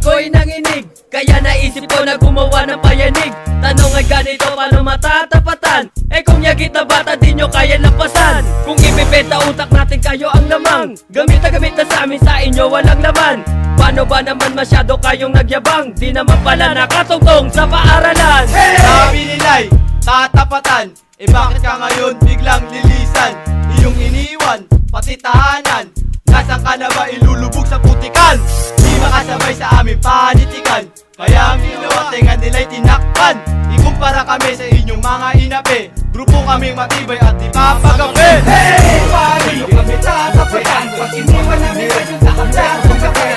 ko'y nanginig, kaya naisip ko na gumawa ng payanig. Tanong ay ganito, paano matatapatan? Eh kung yagit na bata di nyo kaya lampasan. Kung ibibenta utak natin kayo ang lamang, gamit na gamit na sa amin, sa inyo walang laman. Paano ba naman masyado kayong nagyabang? Di naman pala nakatungtong sa paaralan. Sabi nila'y tatapatan, eh bakit ka ngayon biglang lilisan? Iyong iniwan, pati tahanan, nasaan ka na ba ilulubog sa putikan? Di makasabay sa aming panitikan, kaya ang ginawa tenga nila'y tinakpan. Ikumpara kami sa inyong mga inape, grupo kaming matibay at di papagabi. Hey! Paano kami tatapatan? Pag iniwan namin kayo sa hanggang pagkape,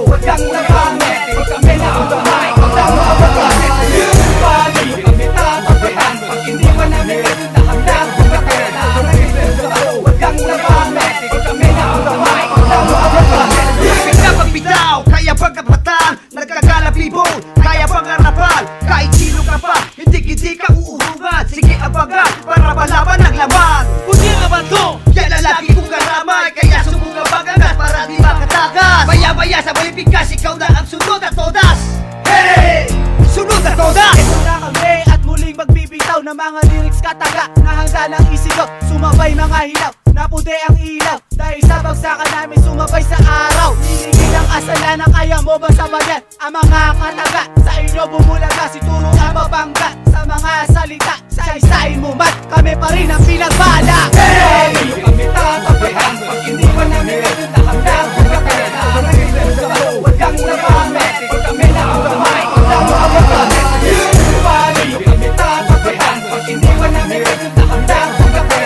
huwag kang nabangat, huwag kami na ang bahay, huwag kang makabagat. Paano kami tatapatan? Pag iniwan namin kayo sa hanggang pagkape, huwag kang nabangat, huwag kami na ang bahay, huwag kang makabagat. Pagpitaw, kaya pagkapatan, nagkakalapibo, kaya pangarapan, kahit sino ka pa, hindi ka uuhungan. Sige abagan, para malaban ang laman. Kundi naman to, yan ang lagi kong karamay, kaya subukan bagangas para di makatagas. Baya-baya sa malipigkas, ikaw na ang sunod at todas. Hey! Sunod at todas! Ito na kami at muling magbibitaw ng mga lyrics kataga na handa ng isigaw. Sumabay mga hilaw, naputi ang ilaw, dahil sa bagsakan namin sumabay sa araw. Niligid ang asalanan, kaya mo bang sabayan ang mga kataga? Sa inyo bumulaga, si Turo ang mabangga. Sa mga salita, sa-isain mo man, kami pa rin ang pinagbala. Hey! Kami tatapatan, pag iniwan namin kayo sa hanggang pagkape, huwag kang nabangat, huwag kami na ang bahay, huwag kang makabagat. Paano kami tatapatan? Pag iniwan namin kayo sa hanggang pagkape,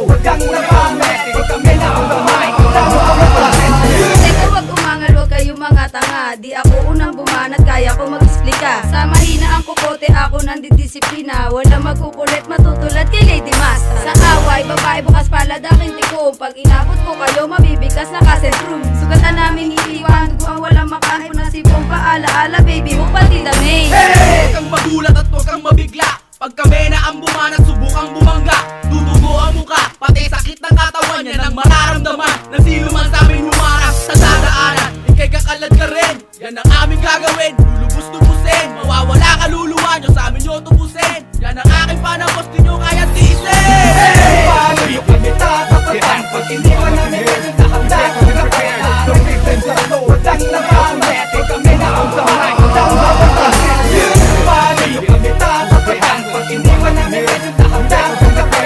huwag kang nabangat, huwag kami na ang bahay, huwag kang makabagat. Teka, wag umangal, wag kayo mga tanga. Di ako unang bumanat, kaya ko mag-explika. Sa mahina ang kukote, ako nandidisiplina. Walang magkukulit, matutulad kay Lady Masta. Sa away, babae bukas palad aking tikom. Pag inabot ko kayo, mabibigas na kasentrum. Sugatan namin iiwan, dugo ang walang makahin. Na si Pong paala-ala, baby mo pati damay. Huwag kang magulat at huwag kang mabigla. Pag kami na ang bumanat, subukang bumangga. Dudugo ang muka, pati sakit ng katawan, yan ang mararamdaman. Nang sino man sa amin humarap sa dadaanan, ikay kakalad ka rin, yan ang aming gagawin. Lulubos-lubusin, mawawala kaluluwa nyo, sa amin nyo tubusin. Yan ang aking panapos, di nyo kaya tiisin. Paano kami tatapatan? Pag iniwan namin kayo sa hanggang pagkape, huwag kang nabangat, huwag kami na ang bahay, huwag kang makabagat. Paano kami tatapatan? Pag iniwan namin kayo sa hanggang pagkape,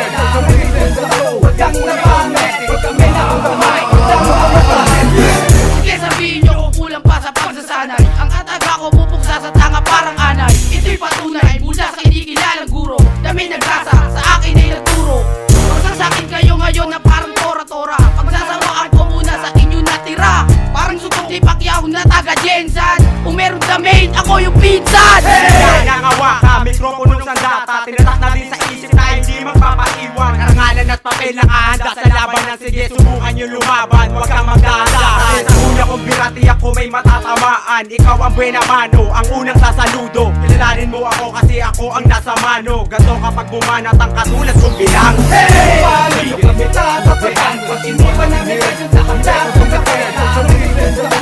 huwag kang nabangat, huwag kami na ang bahay, huwag kang makabagat. Sige sabihin nyo kung kulang pa sa pagsasanay, ang ataga ko pupuksa sa tanga parang anay. Ito'y patunay mula sa inikilalang guro, dami nagrasa, sa akin ay nagturo. Magsasakin kayo ngayon na parang tora-tora, pagsasawaan ko muna sa inyo natira. Parang sutong di Pacquiao na taga Jensan, kung meron damain, ako yung pinsan. Nangawa ka, mikroponong sandata, tinatak na din sa isip na hindi magpapaiwan. Karangalan at papel na ahanda sa labanan, sige subukan nyo lumaban, huwag kang magdahan. Sa una kong birati ako may matatamaan, ikaw ang buena mano, ang unang sasaludo. Kilalanin mo ako kasi ako ang nasa mano, ganto kapag bumanat ang katulad kong bilang. Hey! Paano kami tatapatan? Pag iniwan namin kayo sa hanggang pagkape,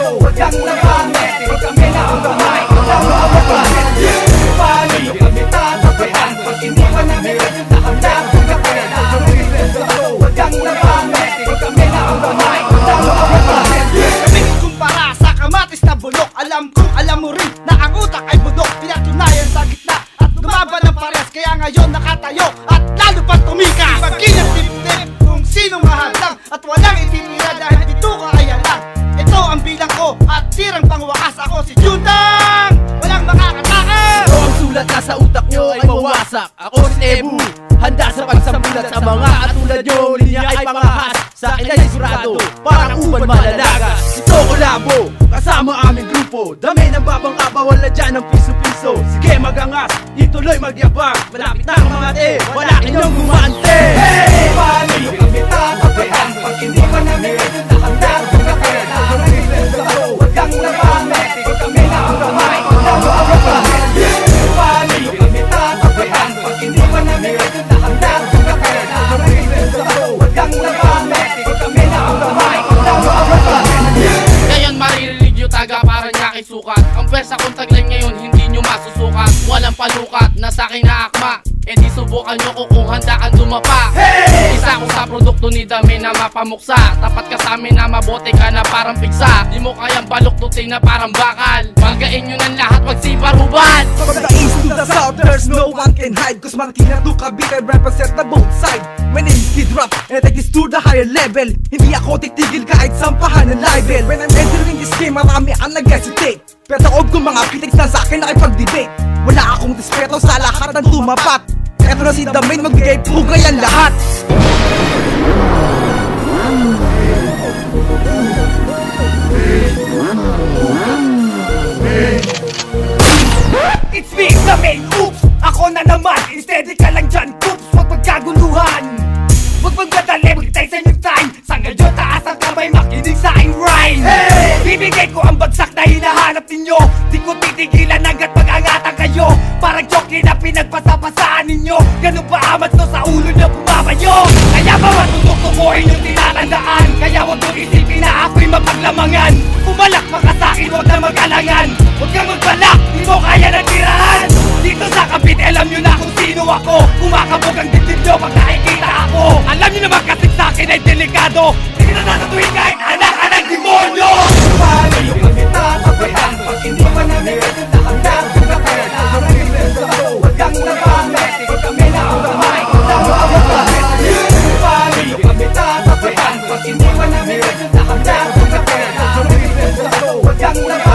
huwag kang nabangat, huwag kami na ang bahay, huwag kang makabagat. Paano kami tatapatan? Pag iniwan namin kayo sa hanggang pagkape, huwag kang nabangat, huwag kami na ang bahay, huwag kang makabagat. Kaming kumpara sa kamatis na bulok, alam kong alam mo rin na ang utak ay budok. Pinatunayan sa gitna at lumaban ng pares, kaya ngayon nakatayo at lalo pa tumikas. Pagkinang tip-tip kung sinong mahadlang at walang ititira dahil dito ka ay alam. Ito ang bilang ko at tirang pangwakas, ako si Juntang, walang makakatakas. Ito ang sulat na sa utak nyo ay mawasak. Ako si Tebu, handa sa pagsambulat sa mga atulad nyo. Linya ay pangahas, sa akin ay sigurado, parang uban malalagas. Ito ko labo, kasama aming grupo, dami ng babang wala dyan ng piso-piso. Sige magangas, ituloy magyabang, malapit na ang mga te, wala inyong gumante. Hey! Paano kami tatapatan? Pag iniwan namin kayo sa hanggang pagkape, huwag kang nabangat, huwag kami na ang bahay, huwag kang makabagat. Paano kami tatapatan? Pag iniwan namin kayo sa hanggang pagkape, huwag kang nabangat, huwag kami na ang bahay, huwag kang makabagat. Ngayon maririnig nyo palukat na sa'kin na akma. E di subukan nyo ko kung handa kang dumapa. Isa ko sa produkto ni Dami na mapamuksa. Tapat ka sa amin na mabote ka na parang pigsa. Di mo kayang baluktutin na parang bakal. Magain nyo ng lahat, magsiparuban. From the east to the south, there's no one can hide. Cause Marikina to Cavite represent na both side. My name is Kid Rap, and I take this to the higher level. Hindi ako titigil kahit sampahan ng libel. When I'm entering this game, marami ang nag-hesitate. Pero taob kong mga critics na sa'kin nakipag-debate. Wala akong respeto sa lahat ng tumapat. Eto na si Damin, magbigay pugay ang lahat. It's me, Damin, oops! Ako na naman, instead ka lang dyan, oops! Huwag magkaguluhan. Huwag magdadali, magtay sa inyong time. Sa ngayon, taas ang kamay, makinig sa aking rhyme. Bibigay ko ang bagsak na hinahanap ninyo. Di ko titigilan hanggat mag-angatan kayo. Parang joke na pinagpasapasaan ninyo. Ganun ba amat to sa ulo nyo bumabayo? Kaya ba matututukuhin yung tinatandaan? Kaya huwag mong isipin na ako'y mapaglamangan. Pumalak ka sa'kin, huwag na mag-alangan. Huwag kang magbalak, di mo kaya ng tirahan. Dito sa Cavite, alam nyo na kung sino ako. Kumakabog ang dibdib nyo pag nakikita ako. Alam nyo naman kasi sa'kin ay delikado. Hindi na natatuwin kahit anak ka ng demonyo. Paano yung kita tapihan? Pag hindi pa namin ito nakanda kung kapela. Huwag kang napangit, huwag kami na ang ramay. Paano yung kita tapihan? Pag hindi pa namin ito nakanda kung kapela. Huwag kang napangit.